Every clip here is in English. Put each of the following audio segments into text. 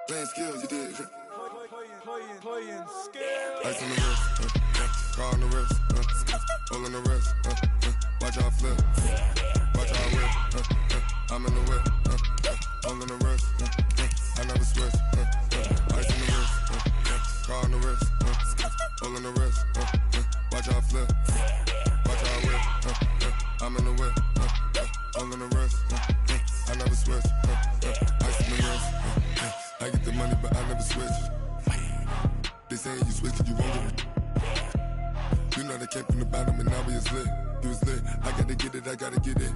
Playing skills, you did. Playing skills. Ice on the wrist, car on the wrist, all on the wrist, watch how I flip, watch how I whip, I'm in the whip, all on the wrist, I never switch, ice on the wrist, car on the wrist, all on the wrist, watch how I flip, watch how I whip, I'm in the whip, all on the wrist, I never switch, ice on the wrist, I get the money but I never switch. They saying you switch and you won't get it. You know they came from the bottom and now we is lit. You was lit, I gotta get it, I gotta get it.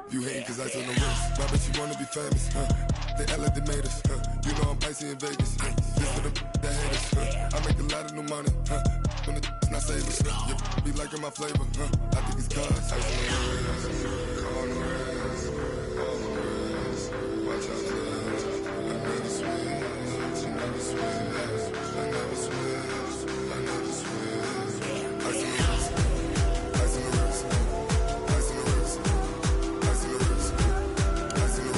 You hating cause ice on the wrist. Why bet you wanna be famous, They act like they made us, You know I'm icy in Vegas, This for the that hate us, I make a lot of new money, When it's not savers, You be liking my flavor, I think it's cause ice on the wrist, on the wrist, on the wrist. Watch out for this, I never switch, I never switch. I never switch, I never switch. Ice on the wrist, ice on the wrist, ice on the wrist, ice on the wrist, ice on the wrist,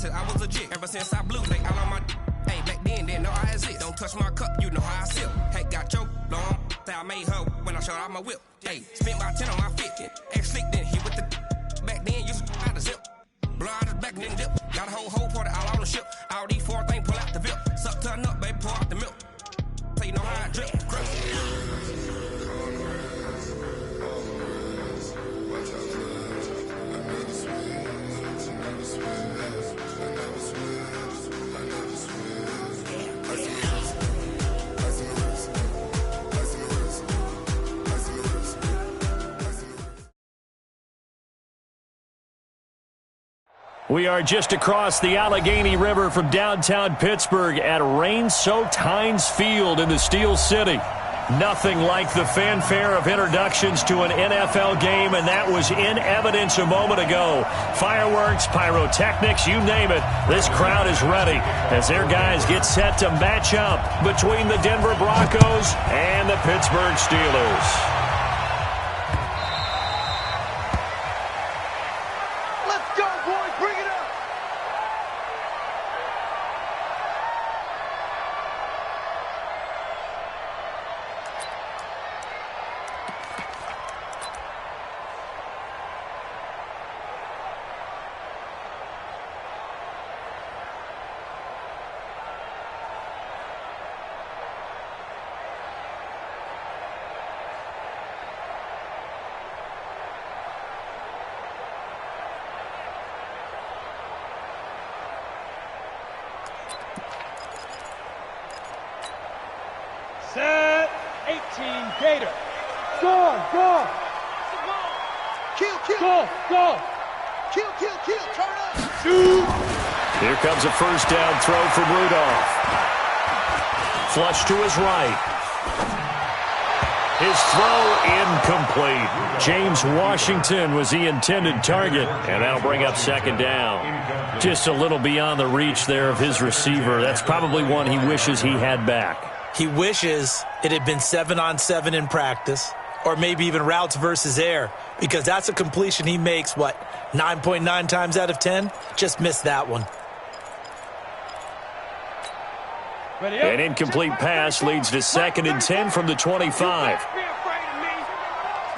I was legit ever since I blew. They all on my hey back then didn't know I exist. Don't touch my cup, you know how I sip. Hey, got choked, long. Say I made her when I showed out my whip. Hey, spent my 10 on my 50. Ex slick then he with the back then used to out the zip. Blow out his back and then dip. Got a whole party all on the ship. All these four things pull out the VIP. Suck to a nut, baby, pour out the milk. So you know how I drip. Crush. We are just across the Allegheny River from downtown Pittsburgh at rain-soaked Heinz Field in the Steel City. Nothing like the fanfare of introductions to an NFL game, and that was in evidence a moment ago. Fireworks, pyrotechnics, you name it. This crowd is ready as their guys get set to match up between the Denver Broncos and the Pittsburgh Steelers. Set, 18, Gator. Go. Kill. Go. Kill, turn up. Shoot. Here comes a first down throw from Rudolph. Flush to his right. His throw incomplete. James Washington was the intended target, and that'll bring up second down. Just a little beyond the reach there of his receiver. That's probably one he wishes he had back. He wishes it had been 7-on-7 in practice, or maybe even routes versus air, because that's a completion he makes, 9.9 times out of 10? Just missed that one. An incomplete pass leads to 2nd and 10 from the 25. You better be afraid of me.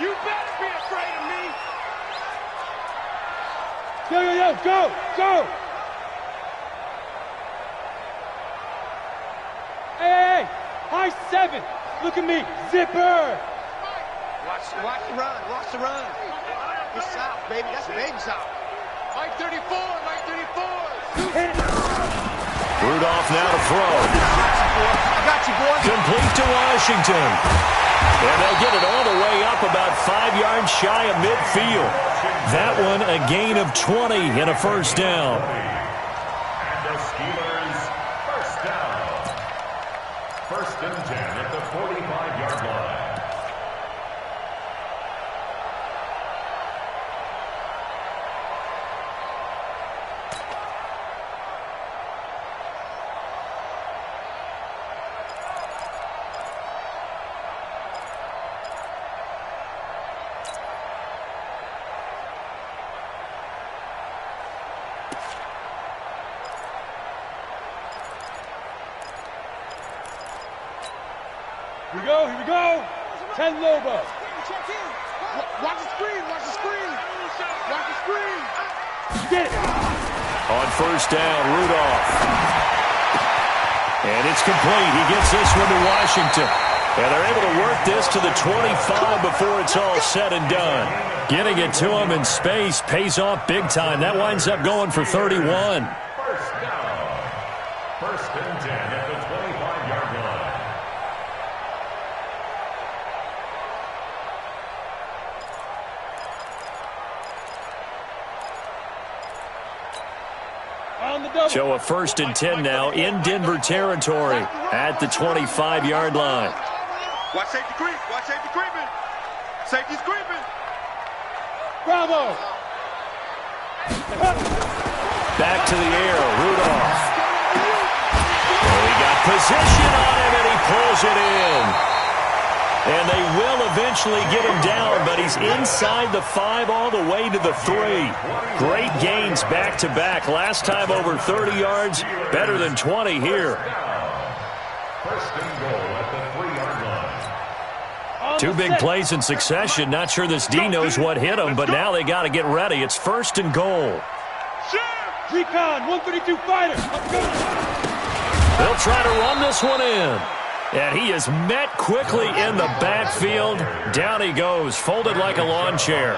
You better be afraid of me. Go. Hey. High 7. Look at me. Zipper. Watch the run. It's south, baby. That's baby south. Mike 34. Rudolph now to throw. I got you, boy. Complete to Washington. And they'll get it all the way up about 5 yards shy of midfield. That one a gain of 20 and a first down. And the Steelers first down. 1st and 10 at the 45-yard line. Here we go, here we go. 10 Lobo. Watch the screen, watch the screen. Watch the screen. Get it. On first down, Rudolph. And it's complete. He gets this one to Washington. And they're able to work this to the 25 before it's all said and done. Getting it to him in space pays off big time. That winds up going for 31. First down. First and 10 at the 25-yard line. So a first and 10 now in Denver territory at the 25-yard line. Watch safety creep. Watch safety creeping. Safety's creeping. Bravo. Back to the air, Rudolph. Oh, he got position on him, and he pulls it in. And they will eventually get him down, but he's inside the 5 all the way to the 3. Great gains back-to-back. Last time over 30 yards, better than 20 here. First and goal at the 3-yard line. 2 big plays in succession. Not sure this D knows what hit him, but now they got to get ready. It's first and goal. Recon, 132 fighter. They'll try to run this one in. And he is met quickly in the backfield. Down he goes, folded like a lawn chair.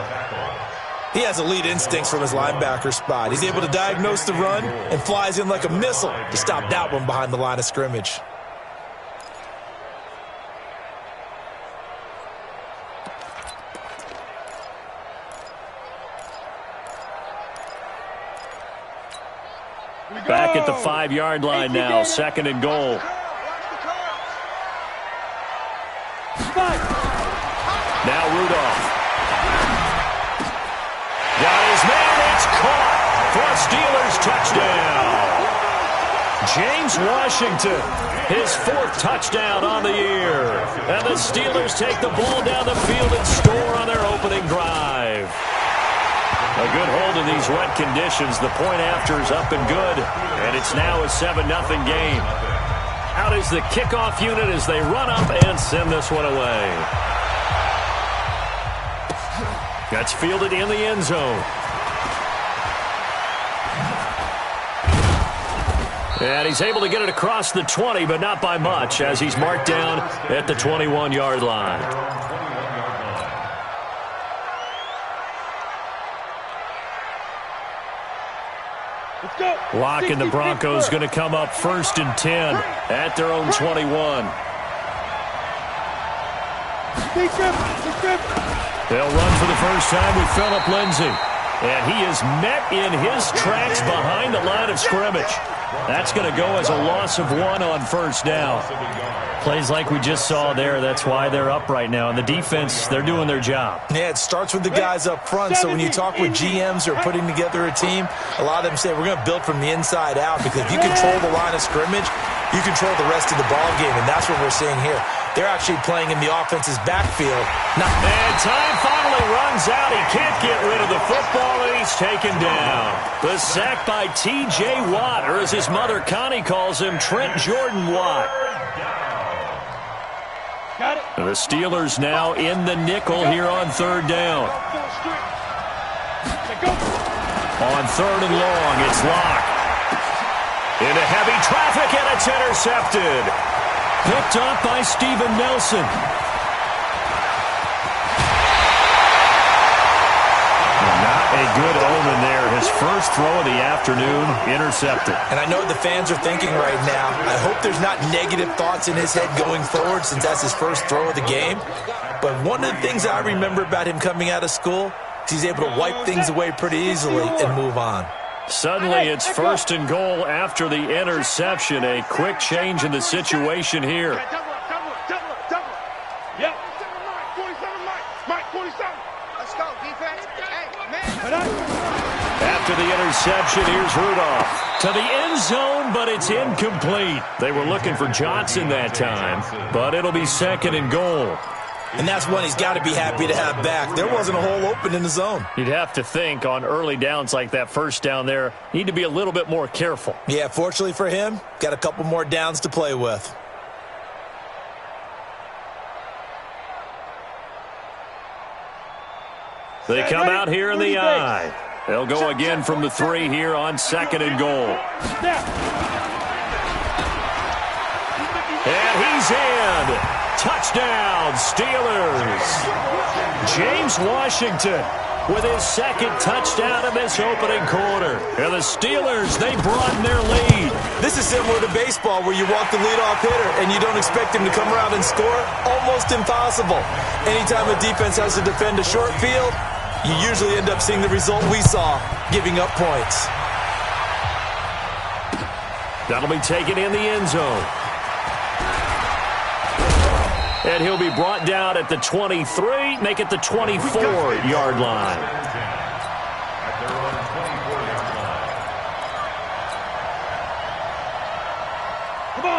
He has elite instincts from his linebacker spot. He's able to diagnose the run and flies in like a missile to stop that one behind the line of scrimmage. Back at the 5-yard line now, second and goal. Now Rudolph. Got his man, it's caught for a Steelers touchdown. James Washington, his 4th touchdown on the year. And the Steelers take the ball down the field and score on their opening drive. A good hold in these wet conditions. The point after is up and good, and it's now a 7-0 game. Out is the kickoff unit as they run up and send this one away. That's fielded in the end zone. And he's able to get it across the 20, but not by much, as he's marked down at the 21-yard line. Lock and the Broncos going to come up first and 10 at their own 21. They'll run for the first time with Phillip Lindsay. And he is met in his tracks behind the line of scrimmage. That's going to go as a loss of 1 on first down. Plays like we just saw there, that's why they're up right now. And the defense, they're doing their job. Yeah, it starts with the guys up front. So when you talk with GMs who are putting together a team, a lot of them say we're going to build from the inside out, because if you control the line of scrimmage, you control the rest of the ball game, and that's what we're seeing here. They're actually playing in the offense's backfield. And time finally runs out. He can't get rid of the football, and he's taken down. The sack by T.J. Watt, or as his mother Connie calls him, Trent Jordan Watt. Got it. The Steelers now in the nickel here on third down. On third and long, it's Locke. Into heavy traffic, and it's intercepted. Picked off by Steven Nelson. Not a good omen there. His first throw of the afternoon, intercepted. And I know what the fans are thinking right now. I hope there's not negative thoughts in his head going forward, since that's his first throw of the game. But one of the things I remember about him coming out of school is he's able to wipe things away pretty easily and move on. Suddenly it's first and goal after the interception. A quick change in the situation here. Yep. 47, Mike, 47. Let's go, defense. Hey, man. After the interception, here's Rudolph. To the end zone, but it's incomplete. They were looking for Johnson that time, but it'll be second and goal. And that's one he's got to be happy to have back. There wasn't a hole open in the zone. You'd have to think on early downs like that first down there, need to be a little bit more careful. Yeah, fortunately for him, got a couple more downs to play with. They come out here in the I. They'll go again from the 3 here on 2nd and goal. And he's in. Touchdown, Steelers. James Washington with his 2nd touchdown in this opening quarter. And the Steelers, they broaden their lead. This is similar to baseball where you walk the leadoff hitter and you don't expect him to come around and score. Almost impossible. Anytime a defense has to defend a short field, you usually end up seeing the result we saw, giving up points. That'll be taken in the end zone. And he'll be brought down at the 23, make it the 24-yard line.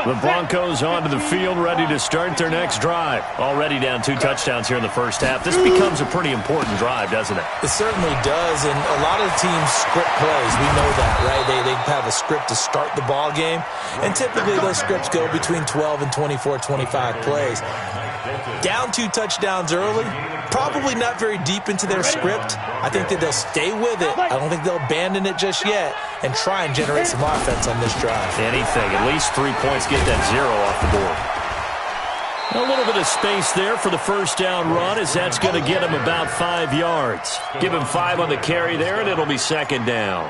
The Broncos onto the field, ready to start their next drive. Already down 2 touchdowns here in the first half. This becomes a pretty important drive, doesn't it? It certainly does, and a lot of teams script plays. We know that, right? They have a script to start the ball game, and typically those scripts go between 12 and 24, 25 plays. Down 2 touchdowns early, probably not very deep into their script. I think that they'll stay with it. I don't think they'll abandon it just yet and try and generate some offense on this drive. Anything, at least 3 points, get that 0 off the board. A little bit of space there for the first down run, as that's going to get him about 5 yards. Give him 5 on the carry there, and it'll be 2nd down.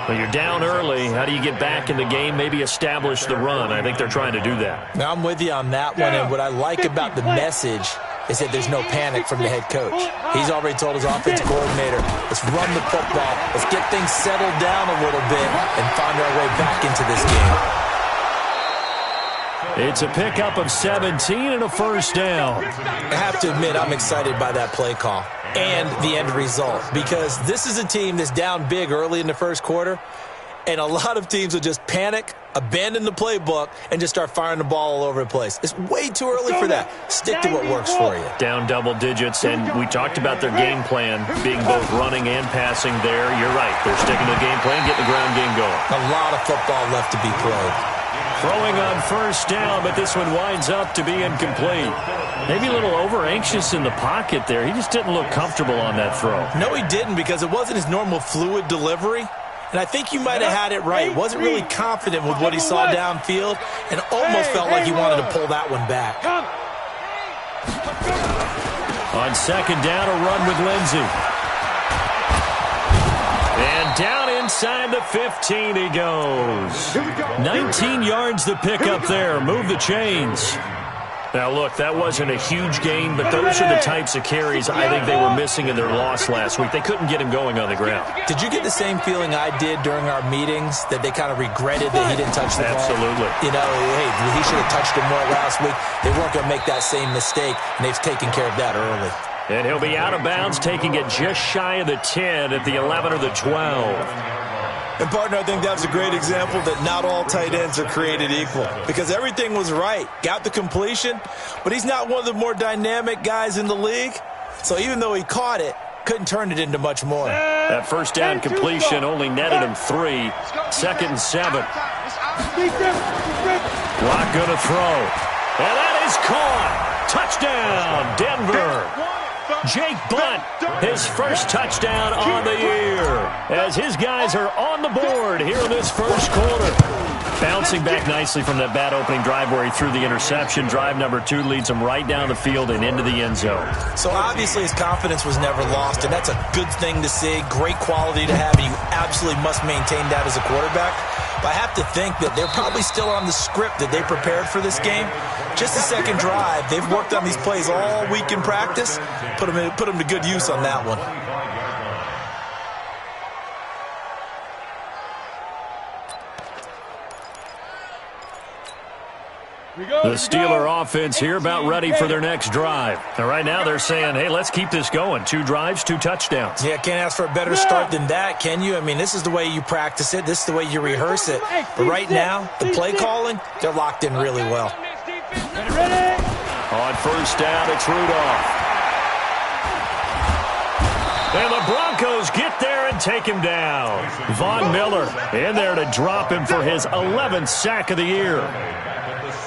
When you're down early, how do you get back in the game, maybe establish the run? I think they're trying to do that. Now, I'm with you on that one, and what I like about the message is that there's no panic from the head coach. He's already told his offensive coordinator, let's run the football, let's get things settled down a little bit and find our way back into this game. It's a pickup of 17 and a first down. I have to admit, I'm excited by that play call and the end result, because this is a team that's down big early in the first quarter, and a lot of teams will just panic, abandon the playbook, and just start firing the ball all over the place. It's way too early for that. Stick to what works for you. Down double digits, and we talked about their game plan being both running and passing there. You're right. They're sticking to the game plan, getting the ground game going. A lot of football left to be played. Throwing on first down, but this one winds up to be incomplete. Maybe a little over-anxious in the pocket there. He just didn't look comfortable on that throw. No, he didn't, because it wasn't his normal fluid delivery. And I think you might have had it right. Wasn't really confident with what he saw downfield and almost felt like he wanted to pull that one back. On 2nd down, a run with Lindsey. And down inside the 15 he goes. 19 yards to pick up there. Move the chains. Now, look, that wasn't a huge gain, but those are the types of carries I think they were missing in their loss last week. They couldn't get him going on the ground. Did you get the same feeling I did during our meetings, that they kind of regretted that he didn't touch the ball? Absolutely. You know, hey, he should have touched him more last week. They weren't going to make that same mistake, and they've taken care of that early. And he'll be out of bounds, taking it just shy of the 10 at the 11 or the 12. And, partner, I think that was a great example that not all tight ends are created equal, because everything was right. Got the completion, but he's not one of the more dynamic guys in the league. So even though he caught it, couldn't turn it into much more. That first down completion only netted him 3. 2nd and 7. Block going to throw. And that is caught. Touchdown, Denver. Jake Blunt, his first touchdown on the year, as his guys are on the board here in this first quarter. Bouncing back nicely from that bad opening drive where he threw the interception. Drive number 2 leads him right down the field and into the end zone. So obviously his confidence was never lost, and that's a good thing to see. Great quality to have, and you absolutely must maintain that as a quarterback. But I have to think that they're probably still on the script that they prepared for this game. Just the second drive, they've worked on these plays all week in practice. Put them to good use on that one. The Steeler offense here about ready for their next drive. And right now they're saying, hey, let's keep this going. 2 drives, 2 touchdowns. Yeah, can't ask for a better start than that, can you? I mean, this is the way you practice it. This is the way you rehearse it. But right now, the play calling, they're locked in really well. On first down, it's Rudolph. And the Broncos get there and take him down. Von Miller in there to drop him for his 11th sack of the year.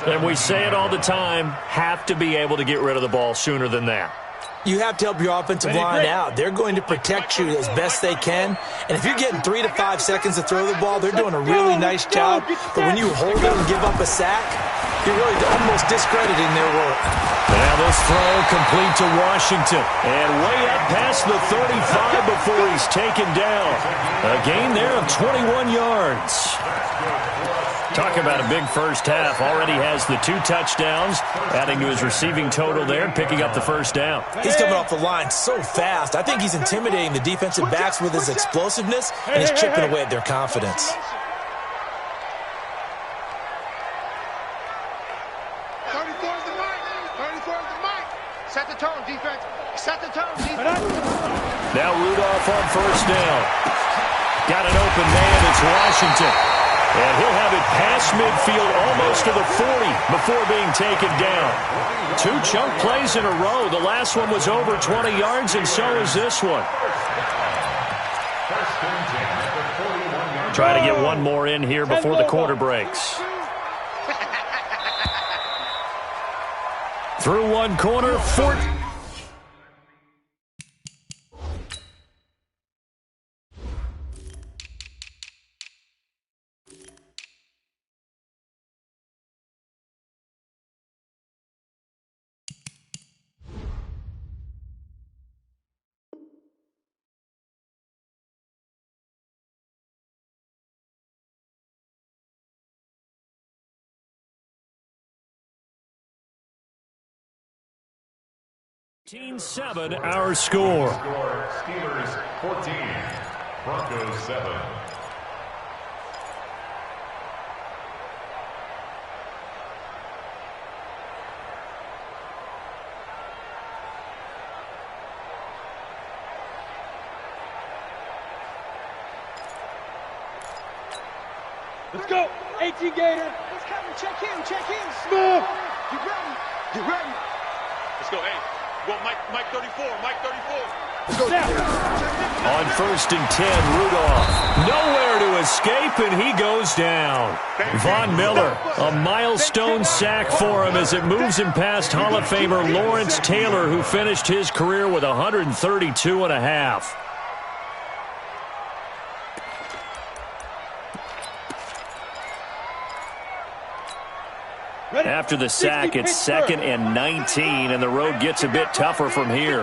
And we say it all the time, have to be able to get rid of the ball sooner than that. You have to help your offensive line out. They're going to protect you as best they can. And if you're getting 3 to 5 seconds to throw the ball, they're doing a really nice job. But when you hold it and give up a sack, you're really almost discrediting their work. Now this throw complete to Washington. And way up past the 35 before he's taken down. A gain there of 21 yards. Talk about a big first half. Already has the 2 touchdowns, adding to his receiving total there, picking up the first down. He's coming off the line so fast. I think he's intimidating the defensive backs with his explosiveness, and he's chipping away at their confidence. 34 is the mic. 34 is the mic. Set the tone, defense. Set the tone, defense. Now Rudolph on first down. Got an open man. It's Washington. And he'll have it past midfield almost to the 40 before being taken down. 2 chunk plays in a row. The last one was over 20 yards, and so is this one. Try to get one more in here before the quarter breaks. Through one corner, 4. Seven, our score. Steelers 14, Broncos 7. Let's go. 18 Gator. Let's come and check in. Check in. Small. You ready? You ready? Let's go. Hey, go Mike 34. Mike 34. Let's go. On first and 10, Rudolph. Nowhere to escape, and he goes down. Von Miller, a milestone sack for him as it moves him past Hall of Famer Lawrence Taylor, who finished his career with 132 and a half. After the sack, it's 2nd and 19, and the road gets a bit tougher from here.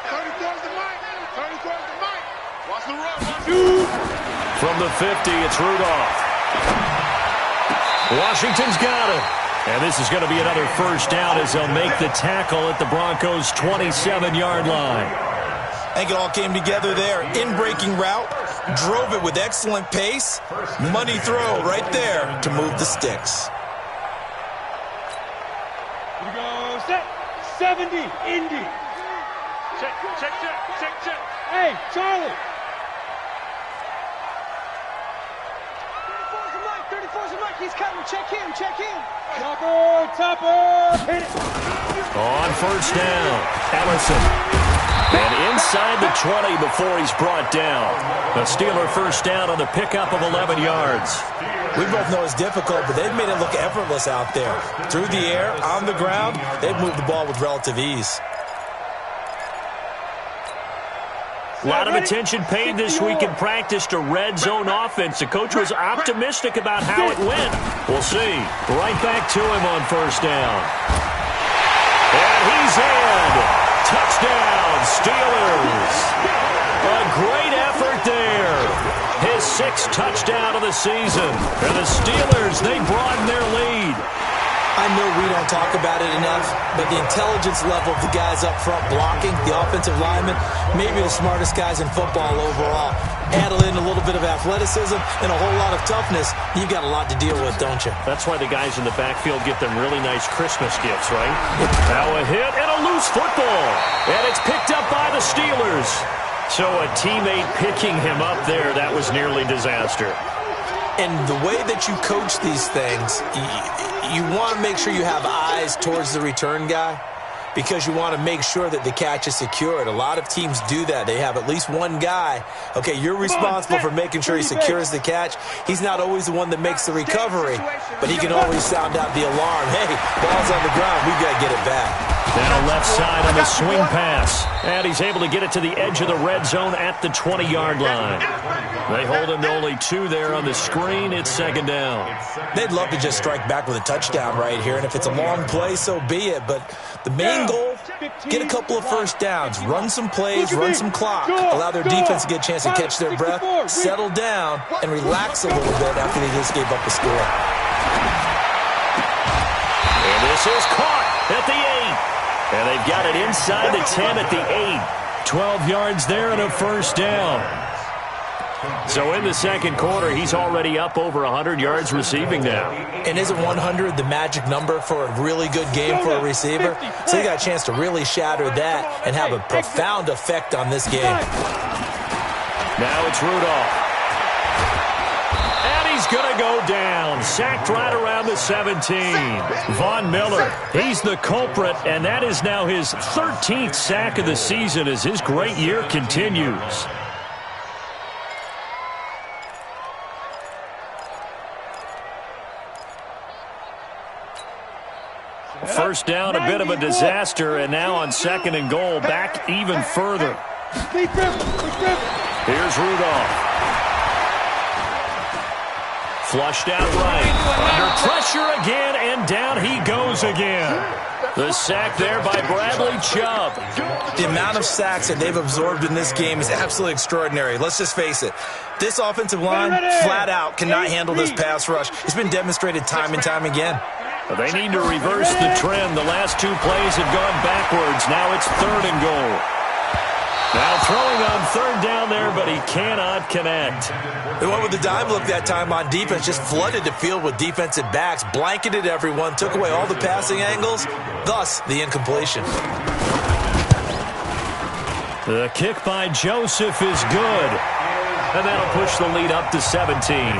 34's the mic. 34's the mic. Watch the run. From the 50, it's Rudolph. Washington's got it. And this is going to be another first down as they'll make the tackle at the Broncos' 27-yard line. I think it all came together there. In-breaking route, drove it with excellent pace. Money throw right there to move the sticks. Here we go. Set. 70. Indy. Check. Hey, Charlie. 34's the mic. He's coming. Check in. Topper. Hit it. On first down, Ellison. And inside the 20 before he's brought down. The Steeler first down on the pickup of 11 yards. We both know it's difficult, but they've made it look effortless out there. Through the air, on the ground, they've moved the ball with relative ease. A lot of attention paid this week in practice to red zone offense. The coach was optimistic about how it went. We'll see. Right back to him on first down. And he's in. Touchdown, Steelers. A great effort there. His 6th touchdown of the season. And the Steelers, they broaden their lead. I know we don't talk about it enough, but the intelligence level of the guys up front blocking, the offensive linemen, maybe the smartest guys in football overall. Add in a little bit of athleticism and a whole lot of toughness. You've got a lot to deal with, don't you? That's why the guys in the backfield get them really nice Christmas gifts, right? Now a hit and a loose football. And it's picked up by the Steelers. So a teammate picking him up there, that was nearly disaster. And the way that you coach these things, you want to make sure you have eyes towards the return guy because you want to make sure that the catch is secured. A lot of teams do that. They have at least one guy. Okay, you're responsible for making sure he secures the catch. He's not always the one that makes the recovery, but he can always sound out the alarm. Hey, ball's on the ground. We've got to get it back. Down left side on the swing pass. And he's able to get it to the edge of the red zone at the 20-yard line. They hold him to only 2 there on the screen. It's second down. They'd love to just strike back with a touchdown right here, and if it's a long play, so be it. But the main goal, get a couple of first downs, run some plays, run some clock, allow their defense to get a chance to catch their breath, settle down, and relax a little bit after they just gave up a score. And this is caught at the 8. And they've got it inside the 10 at the 8. 12 yards there and a first down. So in the second quarter, he's already up over 100 yards receiving now. And isn't 100 the magic number for a really good game for a receiver? So he got a chance to really shatter that and have a profound effect on this game. Now it's Rudolph. And he's going to go down. Sacked right around the 17. Von Miller, he's the culprit, and that is now his 13th sack of the season as his great year continues. First down, a bit of a disaster, and now on second and goal, back even further. Here's Rudolph. Flushed out right. Under pressure again, and down he goes again. The sack there by Bradley Chubb. The amount of sacks that they've absorbed in this game is absolutely extraordinary. Let's just face it. This offensive line, flat out, cannot handle this pass rush. It's been demonstrated time and time again. They need to reverse the trend. The last 2 plays have gone backwards. Now it's third and goal. Now throwing on third down there, but he cannot connect. They went with the dime look that time on defense, just flooded the field with defensive backs, blanketed everyone, took away all the passing angles, thus the incompletion. The kick by Joseph is good, and that'll push the lead up to 17.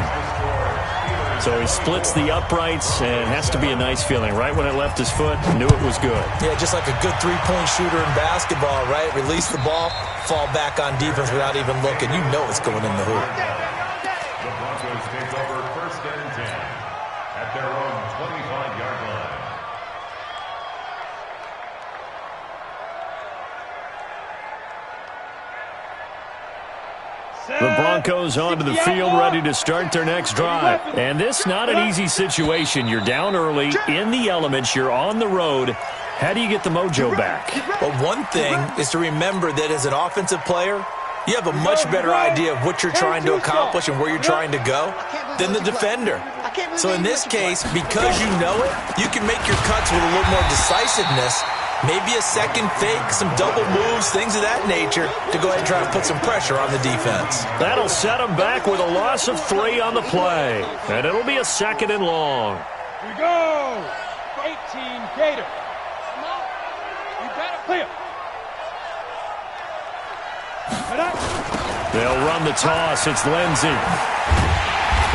So he splits the uprights, and has to be a nice feeling. Right when it left his foot, knew it was good. Yeah, just like a good three-point shooter in basketball, right? Release the ball, fall back on defense without even looking. You know it's going in the hoop. The Broncos take over first and 10 at their own 25-yard line. The Broncos onto the field, ready to start their next drive. And this not an easy situation. You're down early, in the elements, you're on the road. How do you get the mojo back? Well, one thing is to remember that as an offensive player, you have a much better idea of what you're trying to accomplish and where you're trying to go than the defender. So in this case, because you know it, you can make your cuts with a little more decisiveness. Maybe a second fake, some double moves, things of that nature to go ahead and try to put some pressure on the defense. That'll set them back with a loss of 3 on the play. And it'll be a second and long. Here we go. 18 Gator. Come on. You better clear. They'll run the toss. It's Lindsey.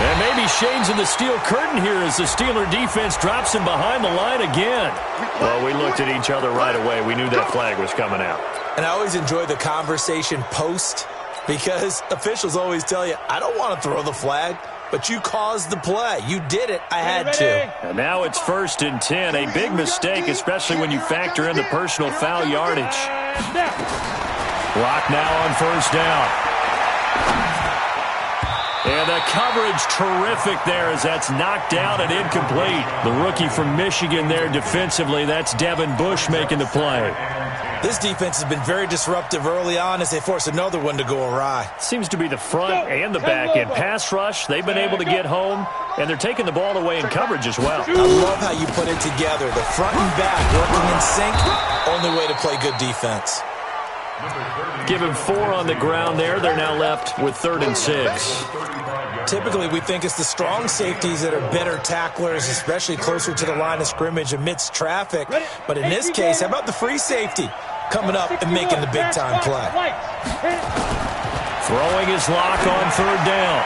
And maybe shades of the steel curtain here as the Steeler defense drops him behind the line again. Well, we looked at each other right away. We knew that flag was coming out. And I always enjoy the conversation post because officials always tell you, I don't want to throw the flag, but you caused the play. You did it. I had to. And now it's first and 10. A big mistake, especially when you factor in the personal foul yardage. Block now on first down. And the coverage terrific there as that's knocked down and incomplete. The rookie from Michigan there defensively. That's Devin Bush making the play. This defense has been very disruptive early on as they force another one to go awry. Seems to be the front and the back end. Pass rush, they've been able to get home, and they're taking the ball away in coverage as well. I love how you put it together. The front and back working in sync. Only way to play good defense. Give him 4 on the ground there. They're now left with 3rd and 6. Typically, we think it's the strong safeties that are better tacklers, especially closer to the line of scrimmage amidst traffic. But in this case, how about the free safety coming up and making the big-time play? Throwing his lock on 3rd down.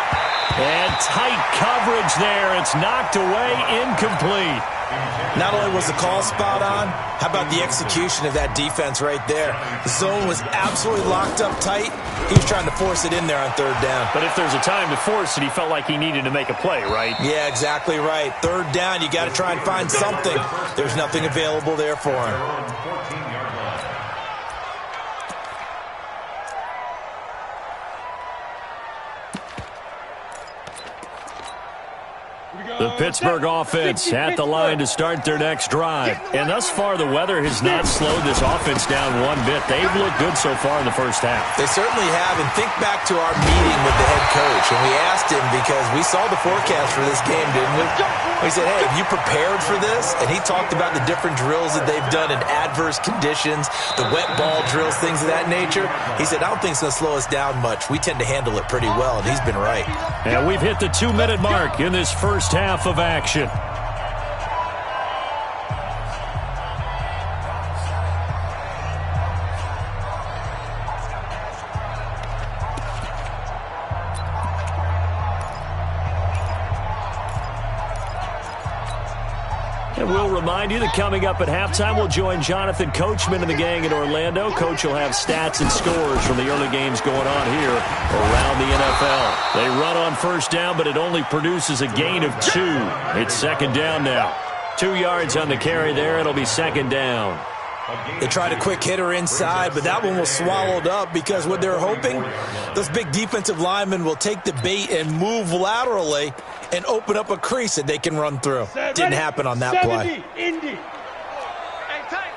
And tight coverage there. It's knocked away, incomplete. Not only was the call spot on, how about the execution of that defense right there? The zone was absolutely locked up tight. He was trying to force it in there on third down. But if there's a time to force it, he felt like he needed to make a play, right? Yeah, exactly right. Third down, you got to try and find something. There's nothing available there for him. The Pittsburgh offense at the line to start their next drive. And thus far, the weather has not slowed this offense down one bit. They've looked good so far in the first half. They certainly have. And think back to our meeting with the head coach. And we asked him, because we saw the forecast for this game, didn't we? We said, hey, have you prepared for this? And he talked about the different drills that they've done in adverse conditions, the wet ball drills, things of that nature. He said, I don't think it's going to slow us down much. We tend to handle it pretty well, and he's been right. And we've hit the 2-minute mark in this first half of action. And we'll remind you that coming up at halftime, we'll join Jonathan Coachman and the gang in Orlando. Coach will have stats and scores from the early games going on here around the NFL. They run on first down, but it only produces a gain of 2. It's second down now. 2 yards on the carry there. It'll be second down. They tried a quick hitter inside, but that one was swallowed up because what they're hoping, those big defensive linemen will take the bait and move laterally and open up a crease that they can run through. Didn't happen on that play. Indy. Hey, tight.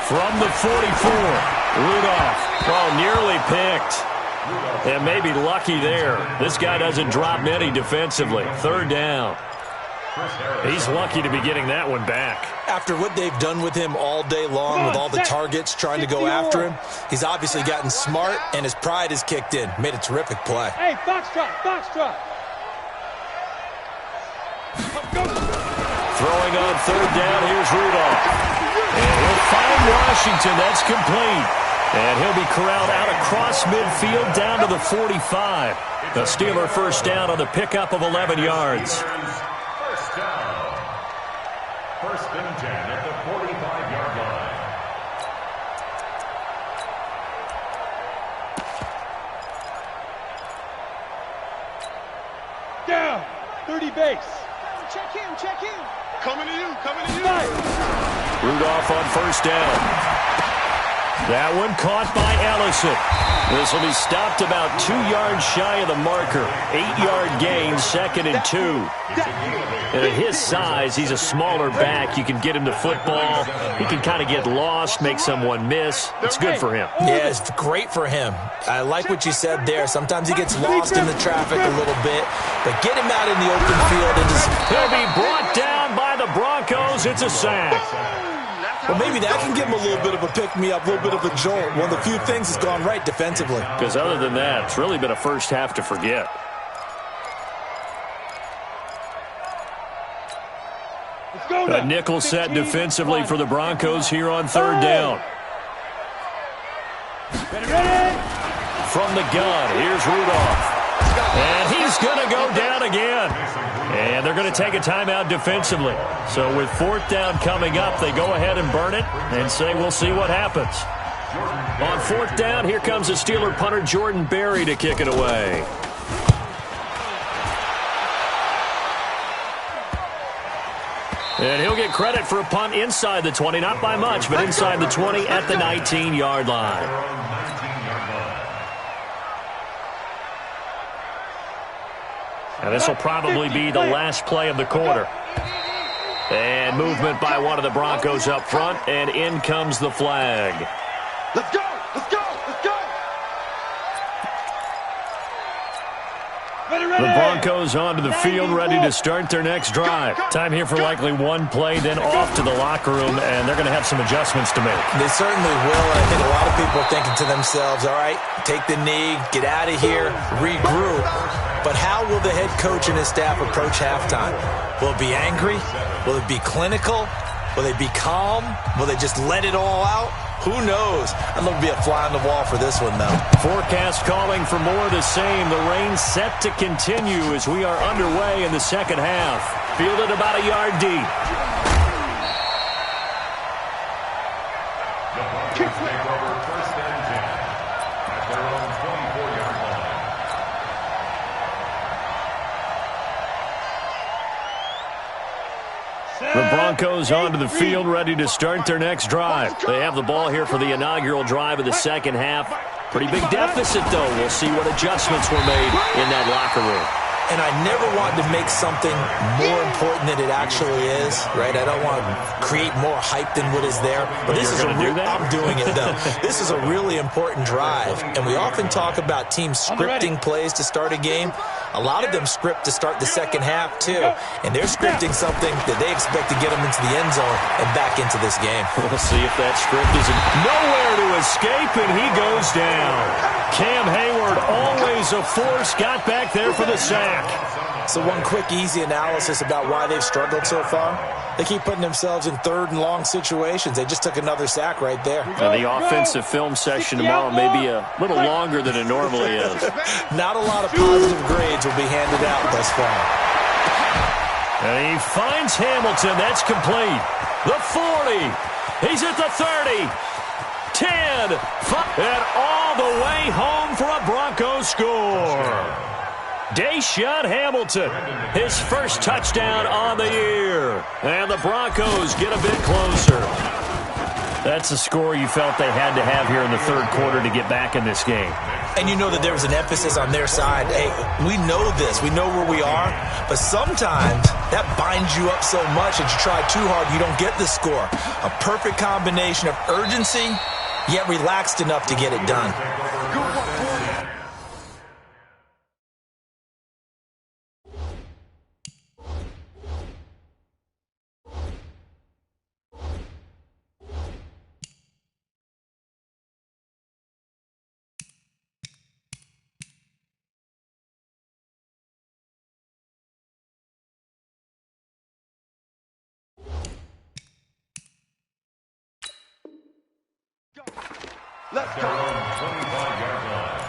From the 44, Rudolph. Well, nearly picked. And maybe lucky there. This guy doesn't drop many defensively. Third down. He's lucky to be getting that one back. After what they've done with him all day long, with all the targets trying to go after him, he's obviously gotten smart, and his pride has kicked in. Made a terrific play. Hey, Foxtrot. Throwing on third down, here's Rudolph. And he'll find Washington. That's complete. And he'll be corralled out across midfield down to the 45. The Steeler first down on the pickup of 11 yards. First down. First and 10 at the 45-yard line. Down. 30 base. Check him. Coming to you. Rudolph on first down. That one caught by Ellison. This will be stopped about 2 yards shy of the marker. 8-yard gain, second and 2. And at his size, he's a smaller back. You can get him to football. He can kind of get lost, make someone miss. It's good for him. Yeah, it's great for him. I like what you said there. Sometimes he gets lost in the traffic a little bit, but get him out in the open field and just... He'll be brought down by the Broncos. It's a sack. Well, maybe that can give him a little bit of a pick-me-up, a little bit of a jolt. One of the few things that's gone right defensively. Because other than that, it's really been a first half to forget. A nickel set defensively for the Broncos here on third down. From the gun, here's Rudolph. And he's going to go down again. And they're going to take a timeout defensively. So with fourth down coming up, they go ahead and burn it and say we'll see what happens. On fourth down, here comes the Steeler punter Jordan Berry to kick it away. And he'll get credit for a punt inside the 20, not by much, but inside the 20 at the 19-yard line. And this will probably be the last play of the quarter. And movement by one of the Broncos up front, and in comes the flag. Let's go! The Broncos onto the field, ready to start their next drive. Time here for likely one play, then off to the locker room, and they're going to have some adjustments to make. They certainly will, and I think a lot of people are thinking to themselves, all right, take the knee, get out of here, regroup. But how will the head coach and his staff approach halftime? Will it be angry? Will it be clinical? Will they be calm? Will they just let it all out? Who knows? I'd love to be a fly on the wall for this one, though. Forecast calling for more of the same. The rain set to continue as we are underway in the second half. Fielded about a yard deep. The Broncos take over 1st and 10 at their own 24-yard line. The Broncos onto the field, ready to start their next drive. They have the ball here for the inaugural drive of the second half. Pretty big deficit, though. We'll see what adjustments were made in that locker room. And I never want to make something more important than it actually is, right? I don't want to create more hype than what is there. But this is I'm doing it, though. This is a really important drive. And we often talk about teams scripting plays to start a game. A lot of them script to start the second half, too. And they're scripting something that they expect to get them into the end zone and back into this game. We'll see if that script isn't nowhere to escape, and he goes down. Cam Hayward, always a force, got back there for the sack. So one quick, easy analysis about why they've struggled so far. They keep putting themselves in 3rd and long situations. They just took another sack right there. The offensive film session tomorrow may be a little longer than it normally is. Not a lot of positive grades will be handed out thus far. And he finds Hamilton. That's complete. The 40. He's at the 30. 10. 5. And all the way home for a Broncos score. Deshaun Hamilton, his first touchdown on the year. And the Broncos get a bit closer. That's a score you felt they had to have here in the 3rd quarter to get back in this game. And you know that there was an emphasis on their side. Hey, we know this. We know where we are. But sometimes that binds you up so much that you try too hard, you don't get the score. A perfect combination of urgency, yet relaxed enough to get it done. Let's go. 25-yard line.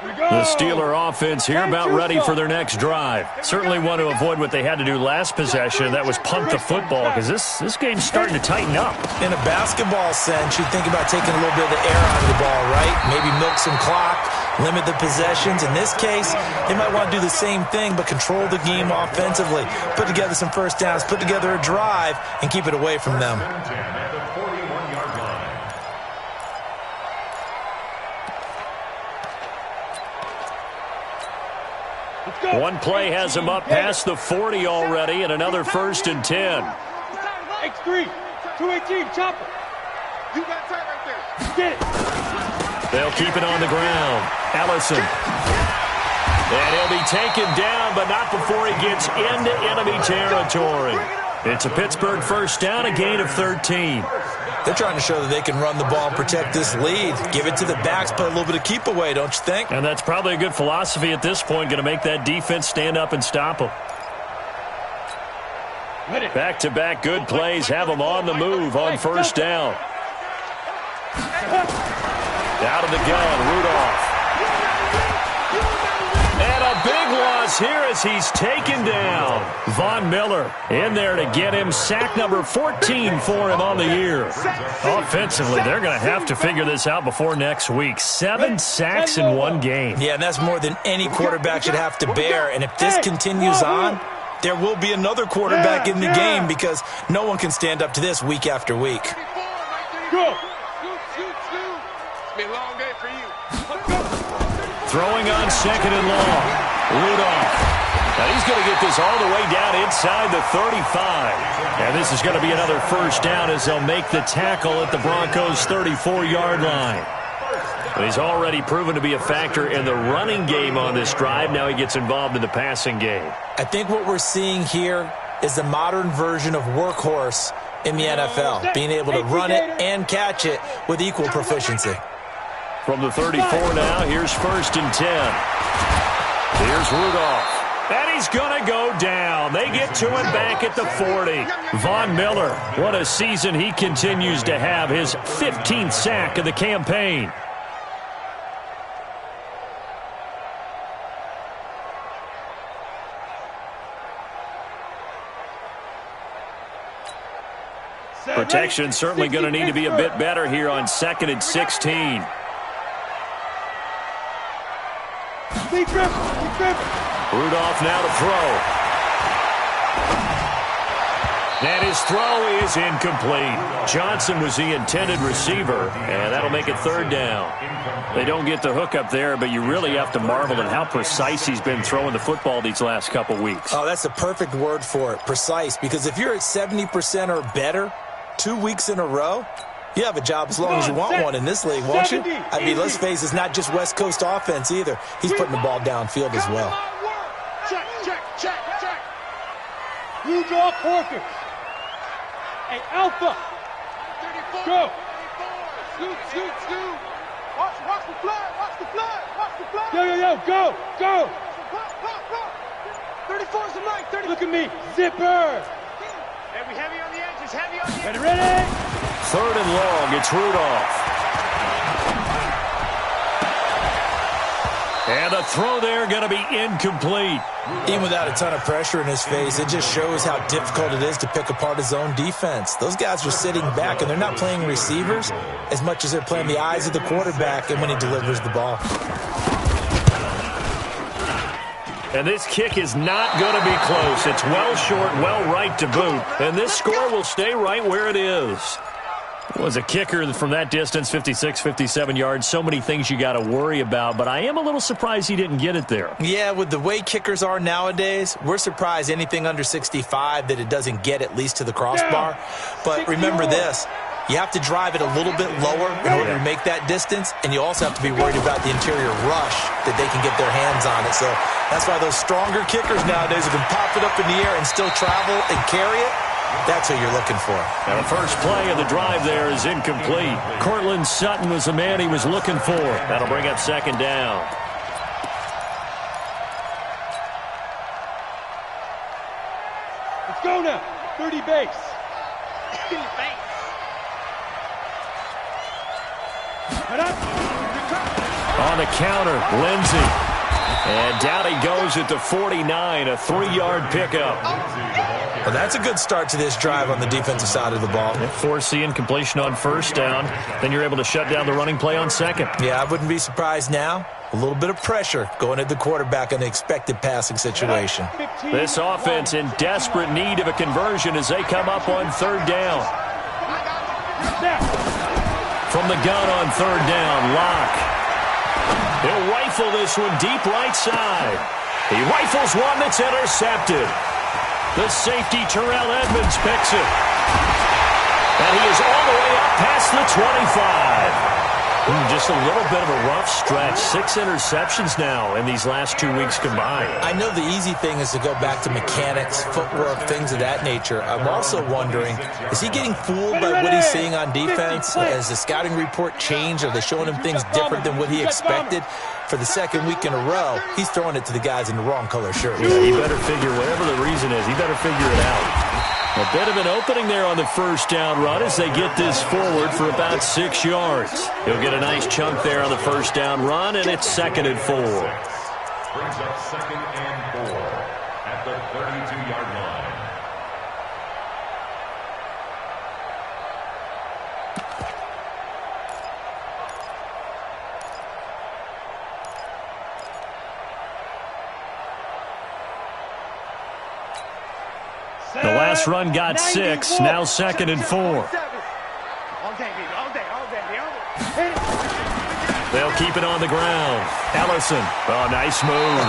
The Steeler offense here about ready for their next drive. Certainly want to avoid what they had to do last possession. That was punt the football, because this game's starting to tighten up. In a basketball sense, you think about taking a little bit of the air out of the ball, right? Maybe milk some clock, limit the possessions. In this case, they might want to do the same thing, but control the game offensively. Put together some first downs, put together a drive, and keep it away from them. One play has him up past the 40 already, and another 1st and 10. X3, 218, chopper. You got tight right there. Get it. They'll keep it on the ground. Ellison. And he'll be taken down, but not before he gets into enemy territory. It's a Pittsburgh first down, a gain of 13. They're trying to show that they can run the ball and protect this lead. Give it to the backs, put a little bit of keep away, don't you think? And that's probably a good philosophy at this point, going to make that defense stand up and stop them. Back-to-back good plays have them on the move on first down. Out of the gun, Rudolph. And a big loss here as he's taken down. Von Miller in there to get him. Sack number 14 for him on the year. Offensively, they're going to have to figure this out before next week. 7 sacks in one game. Yeah, and that's more than any quarterback should have to bear. And if this continues on, there will be another quarterback in the game because no one can stand up to this week after week. Go. Throwing on 2nd and long. Rudolph. Now he's going to get this all the way down inside the 35. And this is going to be another first down as they'll make the tackle at the Broncos' 34-yard line. He's already proven to be a factor in the running game on this drive. Now he gets involved in the passing game. I think what we're seeing here is the modern version of workhorse in the NFL, being able to run it and catch it with equal proficiency. From the 34 now, here's 1st and 10. Here's Rudolph. And he's going to go down. They get to him back at the 40. Von Miller, what a season he continues to have. His 15th sack of the campaign. Protection certainly going to need to be a bit better here on 2nd and 16. Rudolph now to throw. And his throw is incomplete. Johnson was the intended receiver, and that'll make it 3rd down. They don't get the hook up there, but you really have to marvel at how precise he's been throwing the football these last couple weeks. Oh, that's the perfect word for it, precise, because if you're at 70% or better 2 weeks in a row, you have a job as long as you want one in this league, won't you? I mean, let's face it, it's not just West Coast offense either. He's putting the ball downfield as well. Check. Blue draw Porkins. Hey, Alpha. Go. Scoot. Watch the flood. Yo, go. 34's the mic. Look at me. Zipper. Hey, we heavy on the edges. Ready? 3rd and long. It's Rudolph. And the throw there going to be incomplete. Even without a ton of pressure in his face, it just shows how difficult it is to pick apart his own defense. Those guys are sitting back, and they're not playing receivers as much as they're playing the eyes of the quarterback and when he delivers the ball. And this kick is not going to be close. It's well short, well right to boot. And this score will stay right where it is. Was a kicker from that distance, 56, 57 yards. So many things you got to worry about, but I am a little surprised he didn't get it there. Yeah, with the way kickers are nowadays, we're surprised anything under 65 that it doesn't get at least to the crossbar. But remember this, you have to drive it a little bit lower in order to make that distance, and you also have to be worried about the interior rush that they can get their hands on it. So that's why those stronger kickers nowadays who can pop it up in the air and still travel and carry it, that's what you're looking for. And the first play of the drive there is incomplete. Cortland Sutton was the man he was looking for. That'll bring up 2nd down. Let's go now. 30 base. On the counter, Lindsey. And down he goes at the 49, a 3-yard pickup. Well, that's a good start to this drive on the defensive side of the ball. Force the incompletion on 1st down. Then you're able to shut down the running play on 2nd. Yeah, I wouldn't be surprised now. A little bit of pressure going at the quarterback in the expected passing situation. This offense in desperate need of a conversion as they come up on 3rd down. From the gun on 3rd down, Locke. He'll rifle this one deep right side. He rifles one that's intercepted. The safety, Terrell Edmonds, picks it. And he is all the way up past the 25. Just a little bit of a rough stretch. 6 interceptions now in these last 2 weeks combined. I know the easy thing is to go back to mechanics, footwork, things of that nature. I'm also wondering, is he getting fooled by what he's seeing on defense? Has the scouting report changed? Are they showing him things different than what he expected? For the 2nd week in a row, he's throwing it to the guys in the wrong color shirts. Yeah, he better figure, whatever the reason is, he better figure it out. A bit of an opening there on the 1st down run as they get this forward for about 6 yards. He'll get a nice chunk there on the 1st down run, and it's 2nd and 4. Brings up 2nd and 4 at the 32-yard line. The last run got 6, now 2nd and 4. All day. They'll keep it on the ground. Ellison, oh, nice move.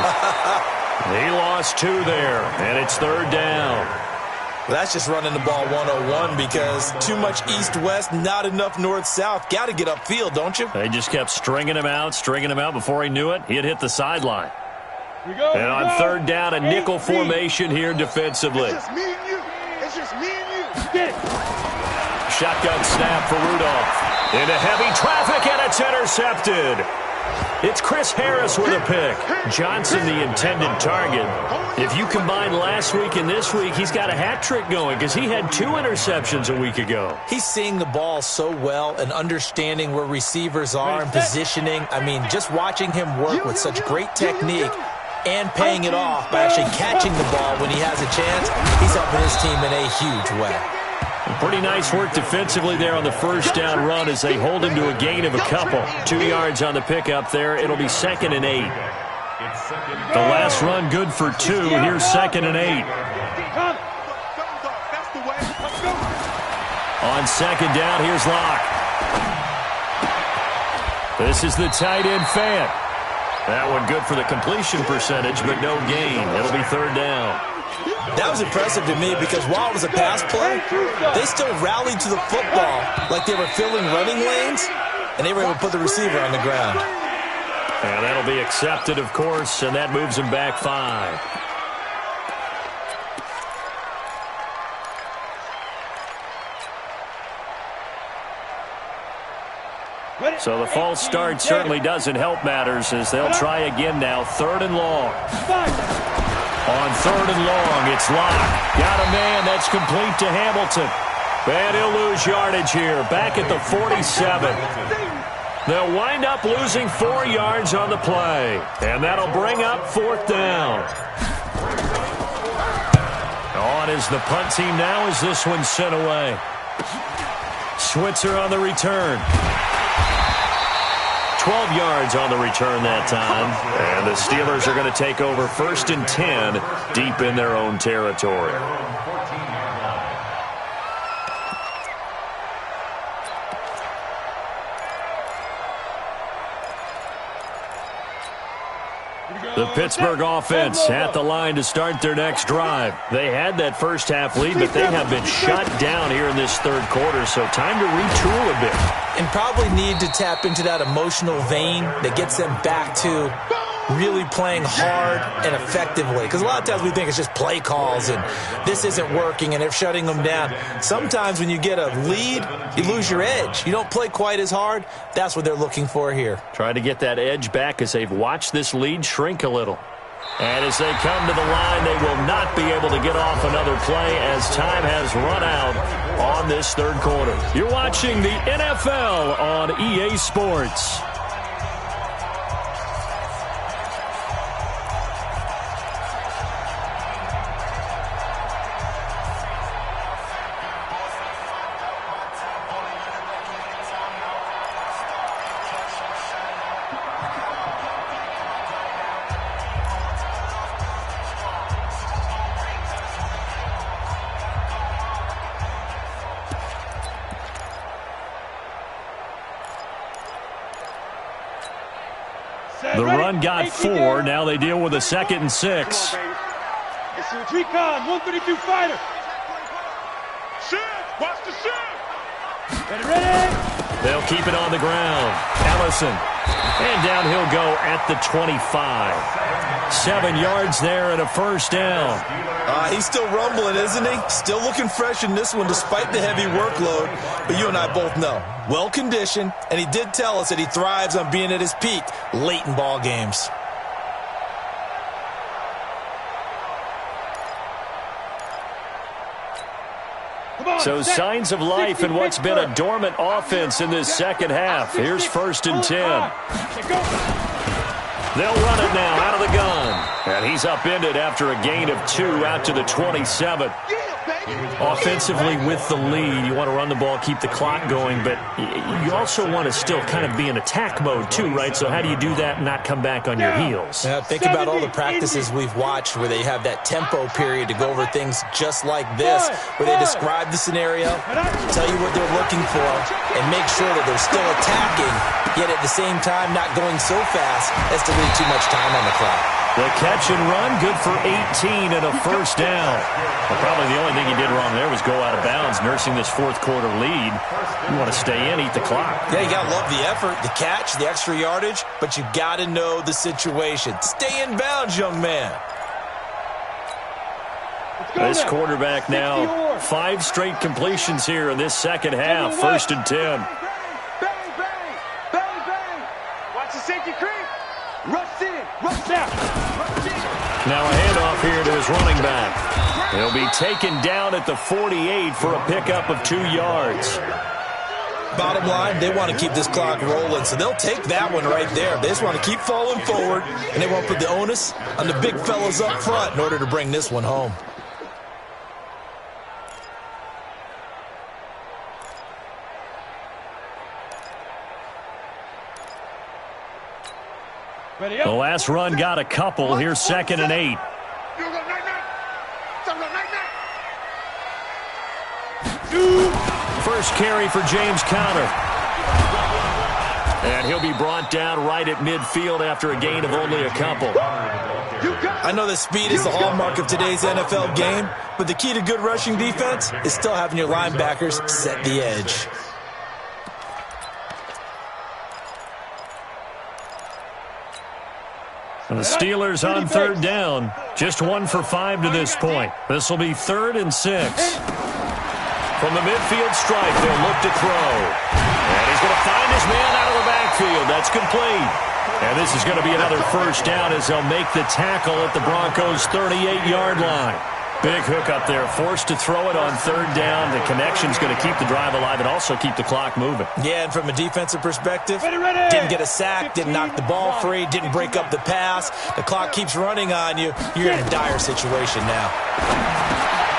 He lost 2 there, and it's 3rd down. Well, that's just running the ball 101 because too much east-west, not enough north-south. Got to get upfield, don't you? They just kept stringing him out. Before he knew it, he had hit the sideline. And on third down, a nickel formation here defensively. It's just me and you. It's just me and you. Get it. Shotgun snap for Rudolph. Into heavy traffic, and it's intercepted. It's Chris Harris with a pick. Johnson, the intended target. If you combine last week and this week, he's got a hat trick going because he had 2 interceptions a week ago. He's seeing the ball so well and understanding where receivers are and positioning. I mean, just watching him work with such great technique and paying it off by actually catching the ball when he has a chance, he's helping his team in a huge way. Pretty nice work defensively there on the first down run as they hold him to a gain of a couple. 2 yards on the pickup there. It'll be 2nd and 8. The last run good for 2. Here's 2nd and 8. On 2nd down, here's Locke. This is the tight end Fant. That one good for the completion percentage, but no gain. It'll be 3rd down. That was impressive to me because while it was a pass play, they still rallied to the football like they were filling running lanes, and they were able to put the receiver on the ground. And that'll be accepted, of course, and that moves him back 5. So the false start certainly doesn't help matters as they'll try again now. 3rd and long. On 3rd and long, it's Locke. Got a man that's complete to Hamilton. And he'll lose yardage here. Back at the 47. They'll wind up losing 4 yards on the play. And that'll bring up 4th down. On is the punt team now as this one's sent away. Switzer on the return. 12 yards on the return that time. And the Steelers are going to take over 1st and 10 deep in their own territory. The Pittsburgh offense at the line to start their next drive. They had that first half lead, but they have been shut down here in this 3rd quarter, so time to retool a bit. And probably need to tap into that emotional vein that gets them back to really playing hard and effectively. Because a lot of times we think it's just play calls and this isn't working and they're shutting them down. Sometimes when you get a lead, you lose your edge. You don't play quite as hard. That's what they're looking for here. Try to get that edge back as they've watched this lead shrink a little. And as they come to the line, they will not be able to get off another play as time has run out on this 3rd quarter. You're watching the NFL on EA Sports. The run got 4. Now they deal with a 2nd and 6. It's the recon, 132 fighter. Shift, watch the shift. Ready. They'll keep it on the ground. Ellison. And down he'll go at the 25. 7 yards there and a 1st down. He's still rumbling, isn't he? Still looking fresh in this one despite the heavy workload. But you and I both know, well-conditioned, and he did tell us that he thrives on being at his peak late in ball games. So signs of life in what's been a dormant offense in this 2nd half. Here's 1st and 10. They'll run it now out of the gun. And he's upended after a gain of 2 out to the 27. Offensively with the lead, you want to run the ball, keep the clock going, but you also want to still kind of be in attack mode too, right? So how do you do that and not come back on your heels? Yeah, think about all the practices we've watched where they have that tempo period to go over things just like this, where they describe the scenario, tell you what they're looking for, and make sure that they're still attacking yet at the same time not going so fast as to leave too much time on the clock. The catch and run, good for 18 and a first down. Well, probably the only thing he did wrong there was go out of bounds, nursing this fourth quarter lead. You want to stay in, eat the clock. Yeah, you got to love the effort, the catch, the extra yardage, but you got to know the situation. Stay in bounds, young man. This quarterback now, 5 straight completions here in this second half. First and 10. Bang, bang, bang, bang. Watch the safety creep. Rush in, rush out. Rush in. Now a handoff here to his running back. He'll be taken down at the 48 for a pickup of 2 yards. Bottom line, they want to keep this clock rolling, so they'll take that one right there. They just want to keep falling forward, and they won't put the onus on the big fellas up front in order to bring this one home. The last run got a couple. Here's 2nd and 8. First carry for James Conner. And he'll be brought down right at midfield after a gain of only a couple. I know that speed is the hallmark of today's NFL game, but the key to good rushing defense is still having your linebackers set the edge. And the Steelers on 3rd down. Just 1 for 5 to this point. This will be 3rd and 6. From the midfield stripe, they'll look to throw. And he's going to find his man out of the backfield. That's complete. And this is going to be another first down as they'll make the tackle at the Broncos' 38-yard line. Big hook up there, forced to throw it on 3rd down. The connection's going to keep the drive alive and also keep the clock moving. Yeah, and from a defensive perspective, didn't get a sack, didn't knock the ball free, didn't break up the pass. The clock keeps running on you. You're in a dire situation now.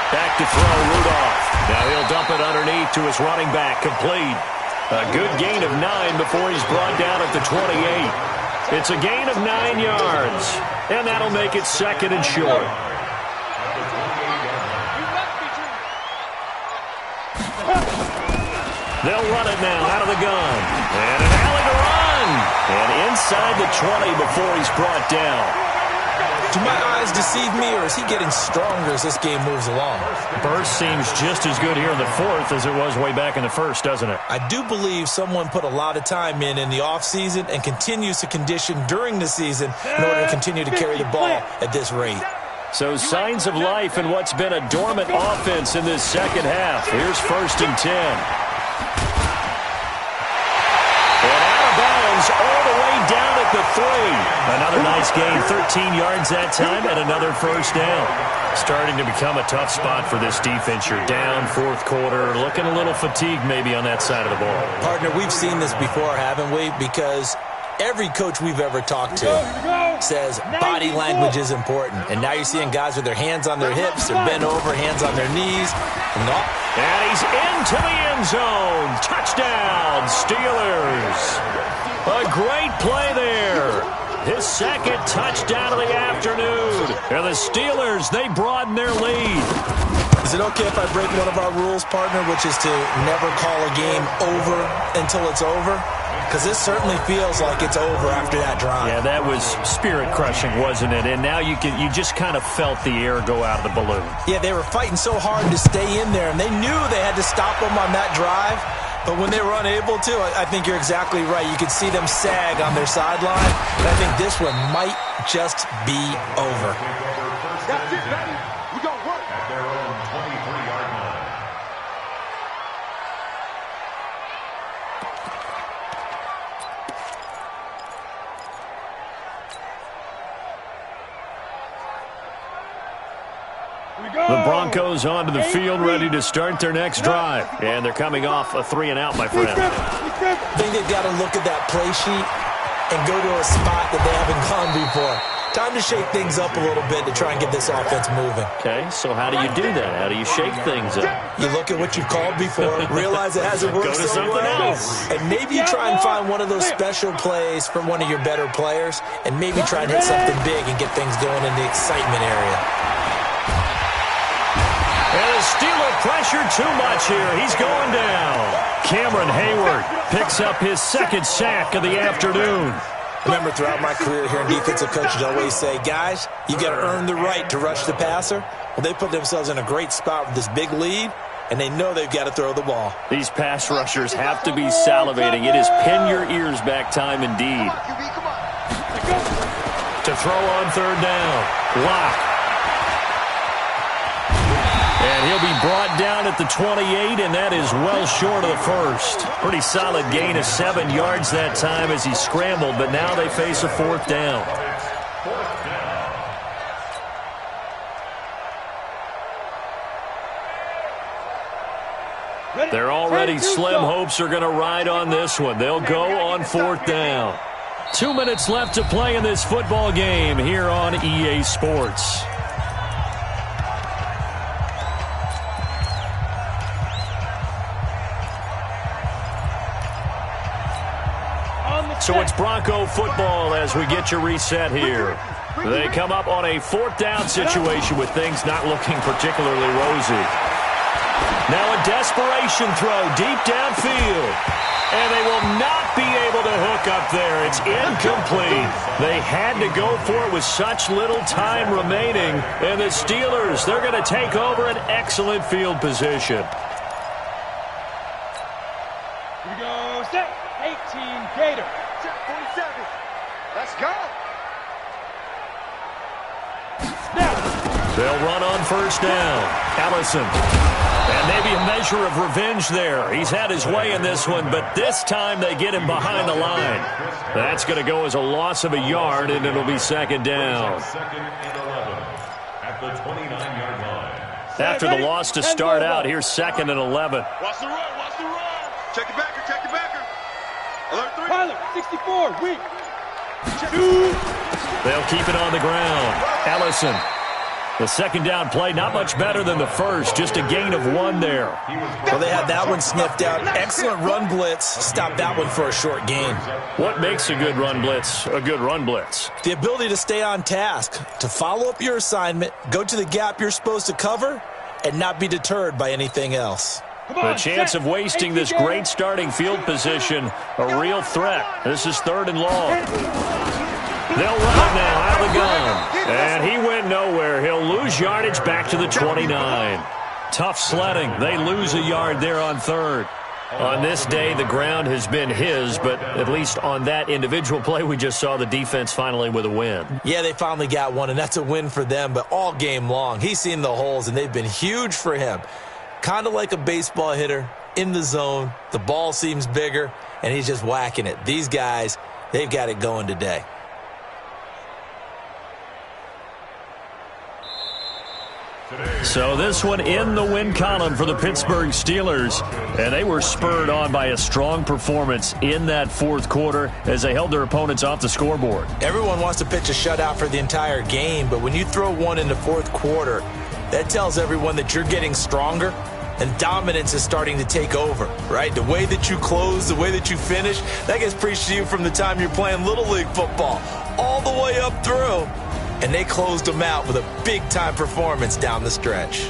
Back to throw, Rudolph. Now he'll dump it underneath to his running back, complete. A good gain of 9 before he's brought down at the 28. It's a gain of 9 yards, and that'll make it 2nd and short. They'll run it now out of the gun. And an alley to run. And inside the 20 before he's brought down. Do my eyes deceive me, or is he getting stronger as this game moves along? Burst seems just as good here in the 4th as it was way back in the 1st, doesn't it? I do believe someone put a lot of time in the offseason and continues to condition during the season in order to continue to carry the ball at this rate. So signs of life in what's been a dormant offense in this second half. Here's 1st and 10. All the way down at the 3. Another nice gain, 13 yards that time, and another first down. Starting to become a tough spot for this defense. You're down 4th quarter, looking a little fatigued maybe on that side of the ball. Partner, we've seen this before, haven't we? Because every coach we've ever talked to says body language is important. And now you're seeing guys with their hands on their hips, they're bent over, hands on their knees. And he's into the end zone. Touchdown, Steelers. A great play there. His 2nd touchdown of the afternoon. And the Steelers, they broaden their lead. Is it okay if I break one of our rules, partner, which is to never call a game over until it's over? Because this certainly feels like it's over after that drive. Yeah, that was spirit-crushing, wasn't it? And now you just kind of felt the air go out of the balloon. Yeah, they were fighting so hard to stay in there, and they knew they had to stop them on that drive. But when they were unable to, I think you're exactly right. You could see them sag on their sideline. And I think this one might just be over. That's it, baby. We gonna work. At their own 23-yard line. The Broncos onto the field, ready to start their next drive. And they're coming off a 3-and-out, my friend. I think they've got to look at that play sheet and go to a spot that they haven't gone before. Time to shake things up a little bit to try and get this offense moving. Okay, so how do you do that? How do you shake things up? You look at what you've called before, realize it hasn't worked Go to so something well, else. and maybe you try and find one of those special plays from one of your better players, and maybe try and hit something big and get things going in the excitement area. And the Steeler pressure too much here. He's going down. Cameron Hayward picks up his second sack of the afternoon. Remember, throughout my career here in defensive coaches always say, guys, you got to earn the right to rush the passer. Well, they put themselves in a great spot with this big lead, and they know they've got to throw the ball. These pass rushers have to be salivating. It is pin your ears back time indeed. To throw on third down. Lock. And he'll be brought down at the 28, and that is well short of the first. Pretty solid gain of 7 yards that time as he scrambled, but now they face a fourth down. They're already slim hopes are going to ride on this one. They'll go on fourth down. 2 minutes left to play in this football game here on EA Sports. So it's Bronco football as we get you reset here. They come up on a fourth down situation with things not looking particularly rosy. Now a desperation throw deep downfield. And they will not be able to hook up there. It's incomplete. They had to go for it with such little time remaining. And the Steelers, they're going to take over an excellent field position. Here we go, set, 18, Gator. Set 47. Let's go. They'll run on first down. Allison. And maybe a measure of revenge there. He's had his way in this one, but this time they get him behind the line. That's going to go as a loss of a yard, and it'll be second down. Second and 11 at the 29-yard line. After the loss to start out, here's second and 11. Watch the run, watch the run. Check it backer, check it backer. Alert 3. Pilot, 64, weak. 2. They'll keep it on the ground. Allison. The second down play, not much better than the first, just a gain of 1 there. Well, they had that one sniffed out. Excellent run blitz. Stopped that one for a short gain. What makes a good run blitz a good run blitz? The ability to stay on task, to follow up your assignment, go to the gap you're supposed to cover, and not be deterred by anything else. The chance of wasting this great starting field position, a real threat. This is third and long. They'll run it now out of the gun. And he went nowhere. He'll lose yardage back to the 29. Tough sledding. They lose a yard there on third. On this day, the ground has been his, but at least on that individual play, we just saw the defense finally with a win. Yeah, they finally got one, and that's a win for them, but all game long, he's seen the holes, and they've been huge for him. Kind of like a baseball hitter in the zone. The ball seems bigger, and he's just whacking it. These guys, they've got it going today. So this one in the win column for the Pittsburgh Steelers, and they were spurred on by a strong performance in that fourth quarter as they held their opponents off the scoreboard. Everyone wants to pitch a shutout for the entire game, but when you throw one in the fourth quarter, that tells everyone that you're getting stronger and dominance is starting to take over, right? The way that you close, the way that you finish, that gets preached to you from the time you're playing Little League football all the way up through. And they closed them out with a big-time performance down the stretch.